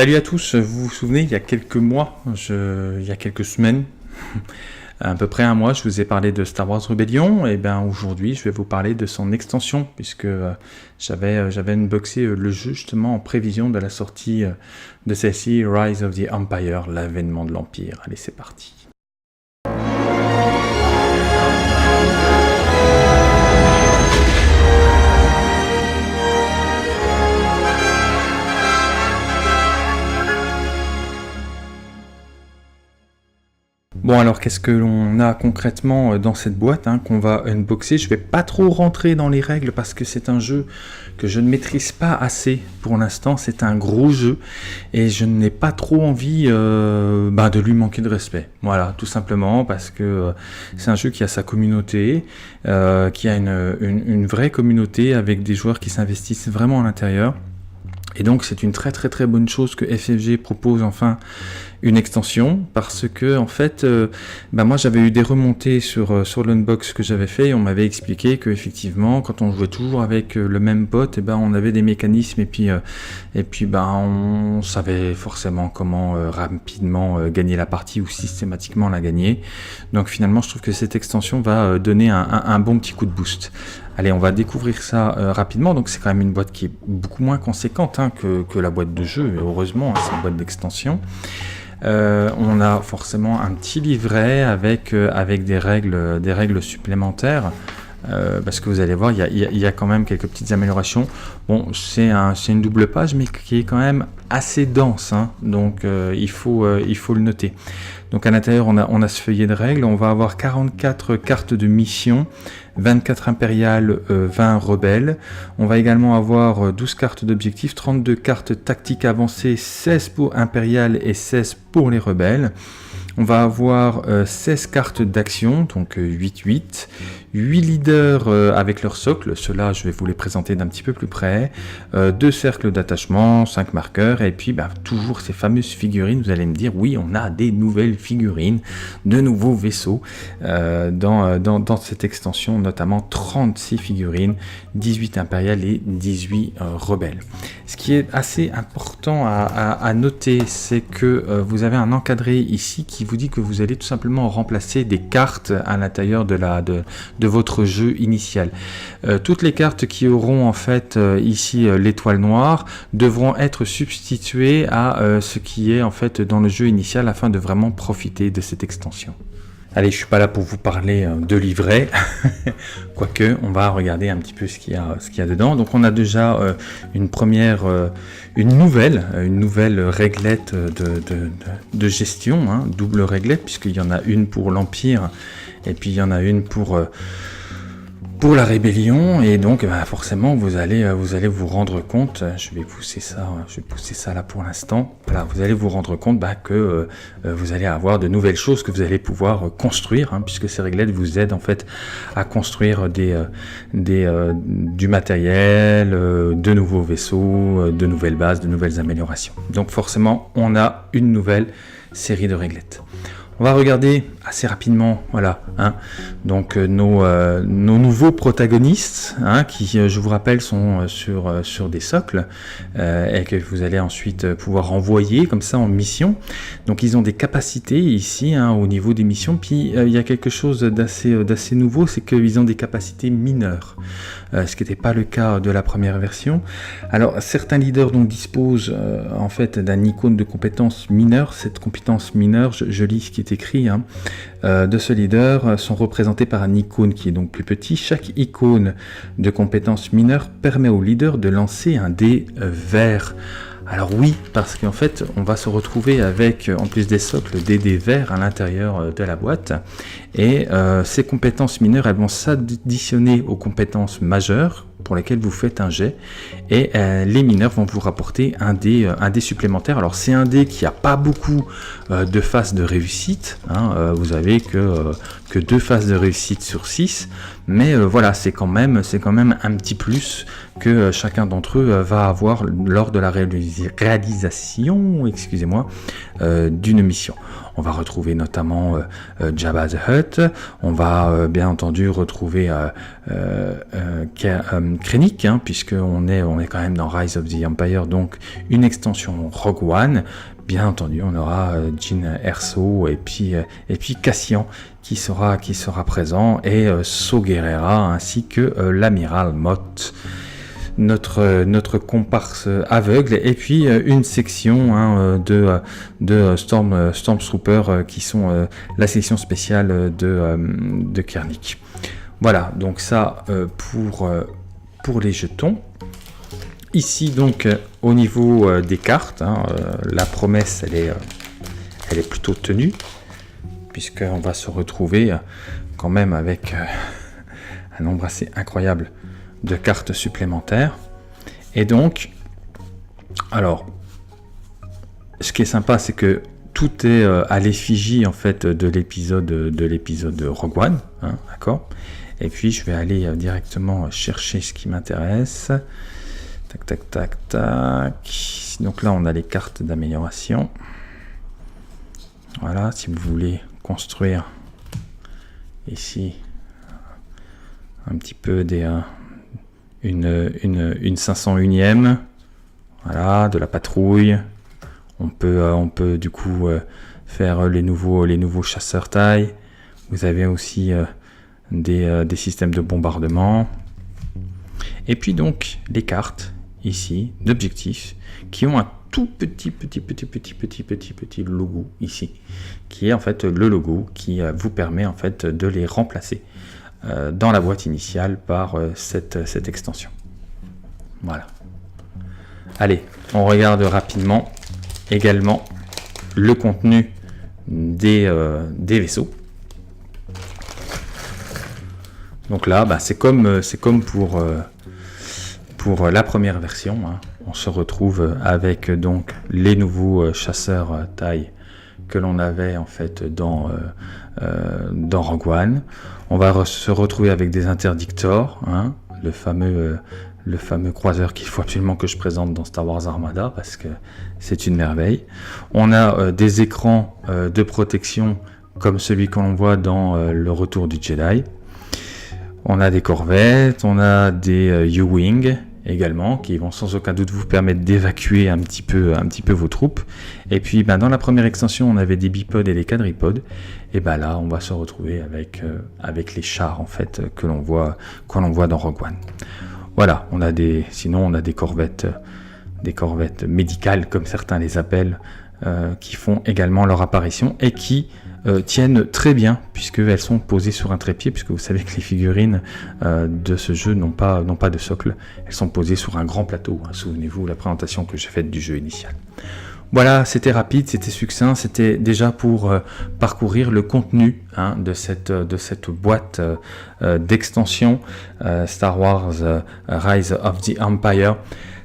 Salut à tous, vous vous souvenez, il y a quelques mois, il y a quelques semaines, à peu près un mois, je vous ai parlé de Star Wars Rebellion, et bien aujourd'hui je vais vous parler de son extension, puisque j'avais unboxé le jeu justement en prévision de la sortie de celle-ci, Rise of the Empire, l'avènement de l'Empire. Allez, c'est parti. Bon, alors qu'est-ce que l'on a concrètement dans cette boîte qu'on va unboxer? Je vais pas trop rentrer dans les règles parce que c'est un jeu que je ne maîtrise pas assez pour l'instant. C'est un gros jeu et je n'ai pas trop envie de lui manquer de respect. Voilà, tout simplement parce que c'est un jeu qui a sa communauté, qui a une vraie communauté avec des joueurs qui s'investissent vraiment à l'intérieur. Et donc c'est une très bonne chose que FFG propose enfin une extension, parce que en fait moi j'avais eu des remontées sur l'unbox que j'avais fait et on m'avait expliqué que effectivement quand on jouait toujours avec le même pote, on avait des mécanismes et puis on savait forcément comment rapidement gagner la partie ou systématiquement la gagner. Donc finalement je trouve que cette extension va donner un bon petit coup de boost. Allez, on va découvrir ça rapidement. Donc c'est quand même une boîte qui est beaucoup moins conséquente que la boîte de jeu, heureusement, c'est une boîte d'extension. On a forcément un petit livret avec des règles supplémentaires. Parce que vous allez voir, il y a quand même quelques petites améliorations. Bon, c'est une double page, mais qui est quand même assez dense, donc il faut le noter. Donc à l'intérieur, on a ce feuillet de règles. On va avoir 44 cartes de mission, 24 impériales, 20 rebelles. On va également avoir 12 cartes d'objectifs, 32 cartes tactiques avancées, 16 pour impériales et 16 pour les rebelles. On va avoir 16 cartes d'action, donc 8, 8 leaders avec leur socle, ceux-là je vais vous les présenter d'un petit peu plus près, 2 cercles d'attachement, 5 marqueurs, et puis toujours ces fameuses figurines. Vous allez me dire, oui, on a des nouvelles figurines, de nouveaux vaisseaux dans cette extension, notamment 36 figurines, 18 impériales et 18 rebelles. Ce qui est assez important à noter, c'est que vous avez un encadré ici qui vous dit que vous allez tout simplement remplacer des cartes à l'intérieur de votre jeu initial. Toutes les cartes qui auront en fait ici l'étoile noire devront être substituées à ce qui est en fait dans le jeu initial afin de vraiment profiter de cette extension. Allez, je suis pas là pour vous parler de livret, quoique on va regarder un petit peu ce qu'il y a dedans. Donc on a déjà une nouvelle réglette de gestion, double réglette, puisqu'il y en a une pour l'Empire et puis il y en a une pour la rébellion, et donc forcément vous allez vous rendre compte, je vais pousser ça là pour l'instant, voilà, vous allez vous rendre compte que vous allez avoir de nouvelles choses que vous allez pouvoir construire, puisque ces réglettes vous aident en fait à construire du matériel, de nouveaux vaisseaux, de nouvelles bases, de nouvelles améliorations. Donc forcément on a une nouvelle série de réglettes. On va regarder assez rapidement, voilà, donc nos nouveaux protagonistes, qui, je vous rappelle, sont sur des socles et que vous allez ensuite pouvoir envoyer comme ça en mission. Donc ils ont des capacités ici au niveau des missions. Puis il y a quelque chose d'assez nouveau, c'est qu'ils ont des capacités mineures, ce qui n'était pas le cas de la première version. Alors certains leaders donc disposent en fait d'un icône de compétence mineure. Cette compétence mineure, je lis ce qui est écrit de ce leader, sont représentés par un icône qui est donc plus petit. Chaque icône de compétence mineure permet au leader de lancer un dé vert. Alors oui, parce qu'en fait, on va se retrouver avec, en plus des socles, des dés verts à l'intérieur de la boîte. Et ces compétences mineures, elles vont s'additionner aux compétences majeures pour lesquelles vous faites un jet. Et les mineurs vont vous rapporter un dé supplémentaire. Alors c'est un dé qui n'a pas beaucoup de phases de réussite. Vous avez que 2 phases de réussite sur 6. mais voilà, c'est quand même un petit plus que chacun d'entre eux va avoir lors de la réalisation, excusez-moi, d'une mission. On va retrouver notamment Jabba the Hutt, on va bien entendu retrouver Krennic, hein, puisqu'on est quand même dans Rise of the Empire, donc une extension Rogue One. Bien entendu, on aura Jyn Erso et puis Cassian qui sera présent, et Saw Gerrera ainsi que l'amiral Mott, notre comparse aveugle, et puis une section de Stormtroopers qui sont la section spéciale de Krennic. Voilà, donc ça pour les jetons. Ici donc au niveau des cartes, hein, la promesse elle est plutôt tenue, puisqu'on va se retrouver quand même avec un nombre assez incroyable de cartes supplémentaires. Et donc, alors, ce qui est sympa, c'est que tout est à l'effigie en fait de l'épisode Rogue One, hein, d'accord. Et puis je vais aller directement chercher ce qui m'intéresse. Tac, tac, tac, tac. Donc là, on a les cartes d'amélioration. Voilà, si vous voulez construire ici un petit peu une 501e, voilà, de la patrouille. On peut du coup faire les nouveaux chasseurs taille. Vous avez aussi des systèmes de bombardement. Et puis donc les cartes ici d'objectifs qui ont un tout petit logo ici, qui est en fait le logo qui vous permet en fait de les remplacer dans la boîte initiale par cette extension. Voilà. Allez, on regarde rapidement également le contenu des vaisseaux. Donc là, c'est comme pour la première version, hein. On se retrouve avec donc les nouveaux chasseurs taille que l'on avait en fait dans Rogue One. On va se retrouver avec des interdictors, hein, le fameux croiseur qu'il faut absolument que je présente dans Star Wars Armada parce que c'est une merveille. On a des écrans de protection comme celui que l'on voit dans Le Retour du Jedi. On a des corvettes, on a des U-Wing également, qui vont sans aucun doute vous permettre d'évacuer un petit peu vos troupes. Et puis dans la première extension, on avait des bipodes et des quadripodes. Et là, on va se retrouver avec les chars en fait que l'on voit dans Rogue One. Voilà, on a des corvettes médicales comme certains les appellent, qui font également leur apparition et qui tiennent très bien puisqu'elles sont posées sur un trépied, puisque vous savez que les figurines de ce jeu n'ont pas de socle, elles sont posées sur un grand plateau, hein. Souvenez-vous la présentation que j'ai faite du jeu initial. Voilà, c'était rapide, c'était succinct, c'était déjà pour parcourir le contenu, hein, de cette boîte d'extension Star Wars Rise of the Empire.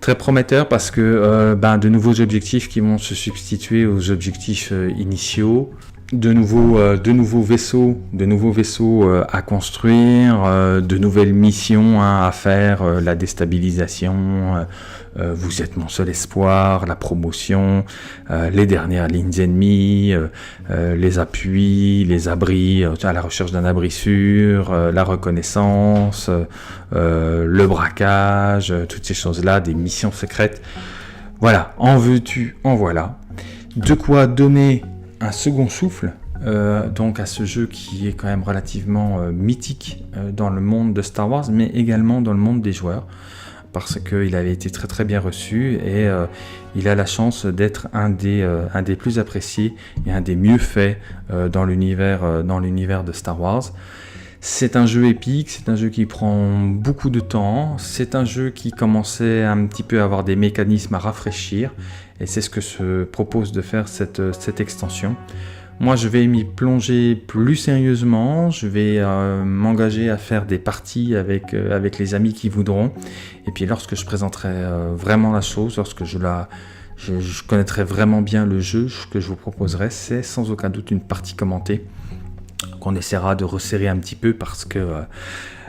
Très prometteur parce que de nouveaux objectifs qui vont se substituer aux objectifs initiaux. De nouveaux vaisseaux à construire, de nouvelles missions, hein, à faire, la déstabilisation, vous êtes mon seul espoir, la promotion, les dernières lignes ennemies, les appuis, les abris, à la recherche d'un abri sûr, la reconnaissance, le braquage, toutes ces choses-là, des missions secrètes. Voilà, en veux-tu, en voilà. De quoi donner un second souffle donc à ce jeu qui est quand même relativement mythique dans le monde de Star Wars, mais également dans le monde des joueurs, parce qu'il avait été très très bien reçu et il a la chance d'être un des plus appréciés et un des mieux faits dans l'univers de Star Wars. C'est un jeu épique, c'est un jeu qui prend beaucoup de temps, c'est un jeu qui commençait un petit peu à avoir des mécanismes à rafraîchir, et c'est ce que se propose de faire cette extension. Moi, je vais m'y plonger plus sérieusement, je vais m'engager à faire des parties avec les amis qui voudront, et puis lorsque je présenterai vraiment la chose, lorsque je connaîtrai vraiment bien le jeu, ce que je vous proposerai, c'est sans aucun doute une partie commentée, qu'on essaiera de resserrer un petit peu parce que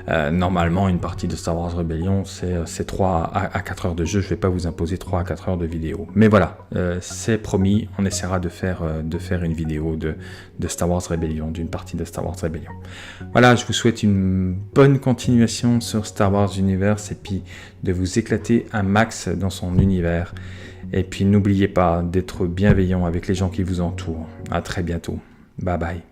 Normalement, une partie de Star Wars Rebellion, c'est 3 à 4 heures de jeu. Je ne vais pas vous imposer 3 à 4 heures de vidéo. Mais voilà, c'est promis, on essaiera de faire une vidéo de Star Wars Rebellion, d'une partie de Star Wars Rebellion. Voilà, je vous souhaite une bonne continuation sur Star Wars Universe et puis de vous éclater un max dans son univers. Et puis n'oubliez pas d'être bienveillant avec les gens qui vous entourent. À très bientôt. Bye bye.